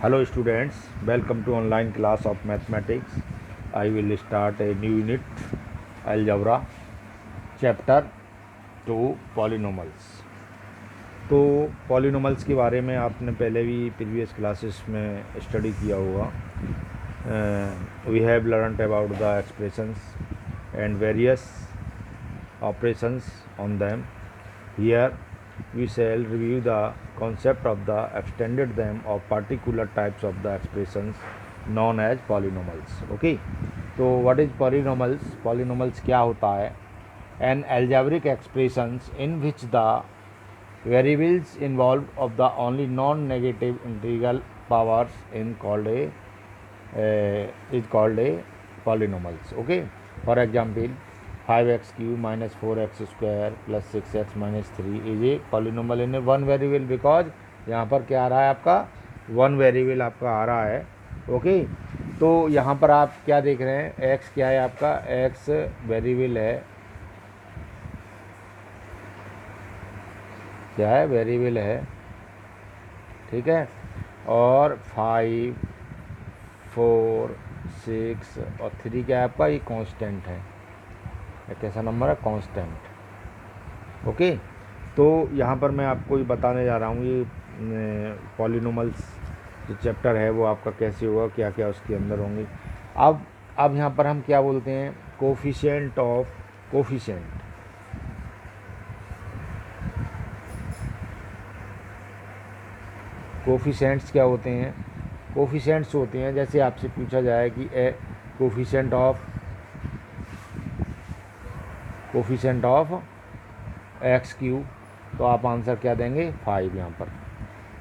Hello students, welcome to online class of mathematics. I will start a new unit, algebra, chapter 2 polynomials. तो polynomials के बारे में आपने पहले भी प्रीवियस क्लासेस में स्टडी किया होगा. We have learned about the expressions and various operations on them. Here we shall review the concept of the extended them of particular types of the expressions known as polynomials. Okay, तो what is polynomials? Polynomials क्या होता है? An algebraic expressions in which the variables involved of the only non-negative integral powers in called a is called a polynomials. Okay, for example 5x³ minus 4x² plus 6x minus 3 is a polynomial in a one variable because यहाँ पर क्या आ रहा है आपका one variable आपका आ रहा है. Okay, तो यहाँ पर आप क्या देख रहे हैं, x क्या है आपका, x वेरिएबल है, क्या है, वेरिएबल है, ठीक है, और 5 4 6 और 3 क्या है आपका, ये कांस्टेंट है. कैसा नंबर है, कांस्टेंट. ओके, तो यहाँ पर मैं आपको ये बताने जा रहा हूँ ये पॉलिनोमल्स जो चैप्टर है वो आपका कैसे होगा, क्या क्या उसके अंदर होंगे. अब यहाँ पर हम क्या बोलते हैं, कोफिशिएंट ऑफ कोफिशिएंट. कोफिशिएंट्स क्या होते हैं, कोफिशिएंट्स होते हैं जैसे आपसे पूछा जाए कि कोफिशिएंट ऑफ x³ तो आप आंसर क्या देंगे, 5. यहाँ पर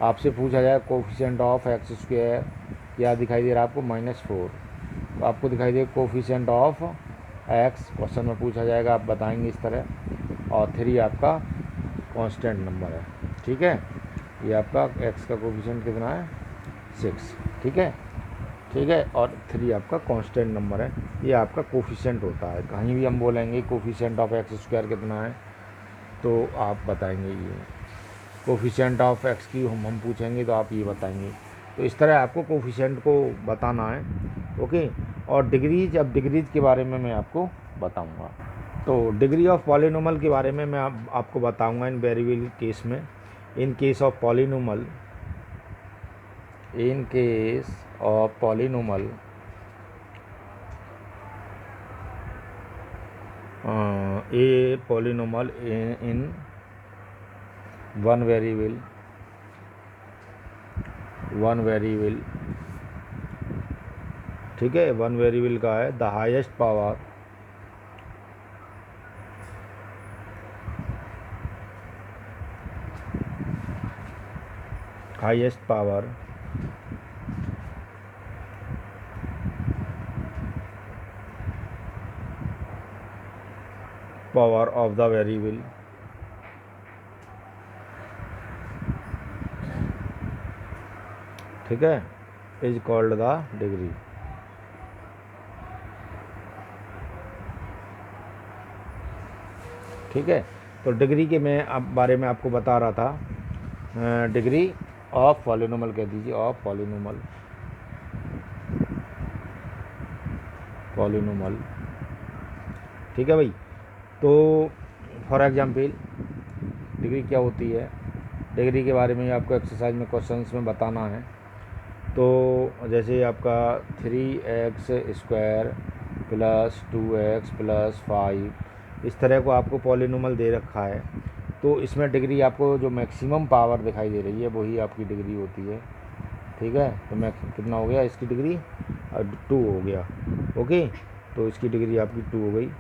आपसे पूछा जाए कोफिशिएंट ऑफ x² क्या दिखाई दे रहा है आपको, -4. तो आपको दिखाई दे कोफिशिएंट ऑफ x, क्वेश्चन में पूछा जाएगा, आप बताएंगे इस तरह, और 3 आपका कांस्टेंट नंबर है. ठीक है, ये आपका x का कोफिशिएंट कितना है, 6. ठीक है, और 3 आपका कांस्टेंट नंबर है. ये आपका कोफिशिएंट होता है. कहीं भी हम बोलेंगे कोफिशिएंट ऑफ x² कितना है तो आप बताएंगे ये. कोफिशिएंट ऑफ x³ हम पूछेंगे तो आप ये बताएंगे. तो इस तरह आपको कोफिशिएंट को बताना है. ओके, और डिग्रीज, अब डिग्रीज के बारे में मैं आपको बताऊंगा. तो डिग्री ऑफ पॉलिनोमल के बारे में मैं आपको बताऊंगा इन वेरिएबल केस में. In case of polynomial, in case of polynomial a polynomial in one variable ठीक है, वन वेरिएबल का है, the highest power of the variable ठीक है, इज कॉल्ड द डिग्री. ठीक है, तो डिग्री के मैं अब बारे में आपको बता रहा था. डिग्री ऑफ पॉलिनोमल कह दीजिए, ऑफ पॉलिनोमल. ठीक है भाई. तो फॉर एग्जांपल डिग्री क्या होती है, डिग्री के बारे में आपको एक्सरसाइज में क्वेश्चंस में बताना है. तो जैसे आपका 3x² प्लस 2x प्लस 5 इस तरह को आपको पॉलिनोमल दे रखा है. तो इसमें डिग्री आपको जो मैक्सिमम पावर दिखाई दे रही है वही आपकी डिग्री होती है. ठीक है, तो मैं कितना हो गया, इसकी डिग्री 2 हो गया. ओके, तो इसकी डिग्री आपकी 2 हो गई.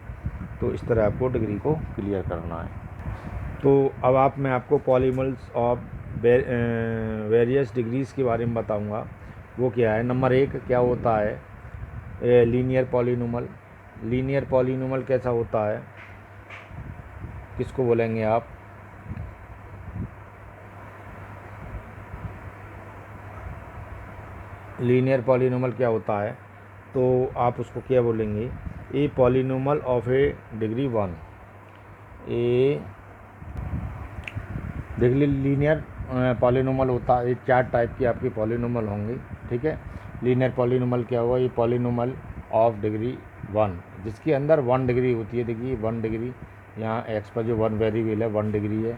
तो इस तरह आपको डिग्री को क्लियर करना है. तो अब मैं आपको पॉलिनोमल्स ऑफ वेरियस डिग्रीज़ के बारे में बताऊंगा. वो क्या है, नंबर 1 क्या होता है, लीनियर पॉलिनोमल. लीनियर पॉलिनोमल कैसा होता है, किसको बोलेंगे आप, लीनियर पॉलिनोमल क्या होता है, तो आप उसको क्या बोलेंगे, a polynomial of a degree 1. A degree linear polynomial होता है, ये 4 टाइप की आपकी पॉलीनोमल होंगी, ठीक है। लीनियर पॉलीनोमल क्या हुआ, ये पॉलीनोमल ऑफ डिग्री 1 जिसके अंदर 1 डिग्री होती है। देखिए 1 डिग्री, यहाँ एक्स पर जो 1 वेरिएबल है 1 डिग्री है।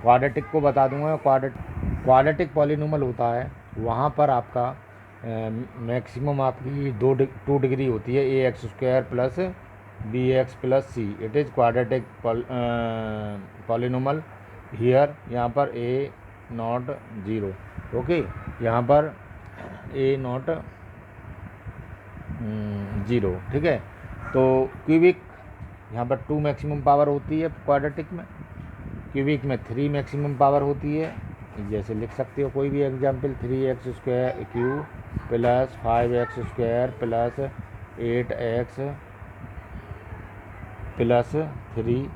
क्वाड्रेटिक को बता दूंगा, क्वाड्रेटिक पॉलीनोमल होता है, वहाँ पर आपका मैक्सिमम आपकी 2 डिग्री होती है। A X square plus B X plus C, it is quadratic polynomial here. यहाँ पर ए नॉट 0, ओके, यहाँ पर ए नॉट 0, ठीक है। तो क्यूबिक यहाँ पर 2 मैक्सिमम पावर होती है क्वाड्रेटिक में, क्यूबिक में 3 मैक्सिमम पावर होती है। जैसे लिख सकते हो कोई भी example, 3x square cube plus 5x square plus 8x plus 3।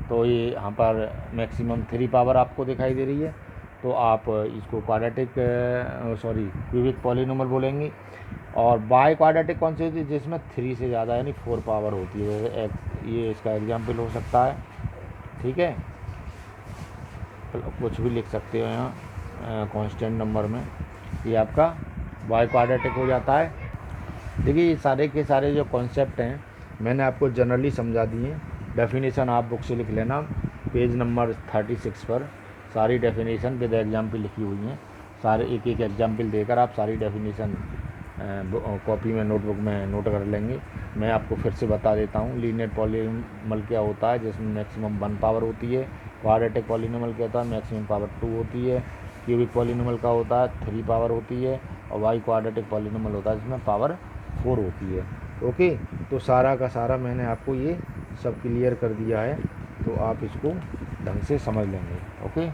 तो ये यहाँ पर मैक्सिमम 3 पावर आपको दिखाई दे रही है, तो आप इसको क्वाड्रेटिक क्यूबिक पॉलीनोमल बोलेंगे। और बाई क्वाड्रेटिक कौन सी होती है, जिसमें 3 से ज़्यादा यानी 4 पावर होती है, जैसे ये इसका एग्जाम्पल हो सकता है, ठीक है। कुछ भी लिख सकते हो यहाँ कांस्टेंट नंबर में, ये आपका बाई क्वाड्रेटिक हो जाता है। देखिए ये सारे के सारे जो कॉन्सेप्ट हैं मैंने आपको जनरली समझा दिए। डेफिनेशन आप बुक से लिख लेना, पेज नंबर 36 पर सारी डेफिनेशन विद एग्जाम्पल लिखी हुई हैं। सारे एक एक एग्जाम्पल देकर आप सारी डेफिनेशन कॉपी में नोटबुक में नोट कर लेंगे। मैं आपको फिर से बता देता हूँ, लीनियर पॉलीनोमल क्या होता है, जिसमें मैक्सिमम 1 पावर होती है। क्वाड्रेटिक पॉलीनोमल क्या होता है, मैक्सिमम पावर 2 होती है। क्यूबिक पॉलीनोमल का होता है 3 पावर होती है। और वाई क्वाड्रेटिक पॉलीनोमल होता है जिसमें पावर 4 होती है, ओके। तो सारा का सारा मैंने आपको ये सब क्लियर कर दिया है, तो आप इसको ढंग से समझ लेंगे, ओके।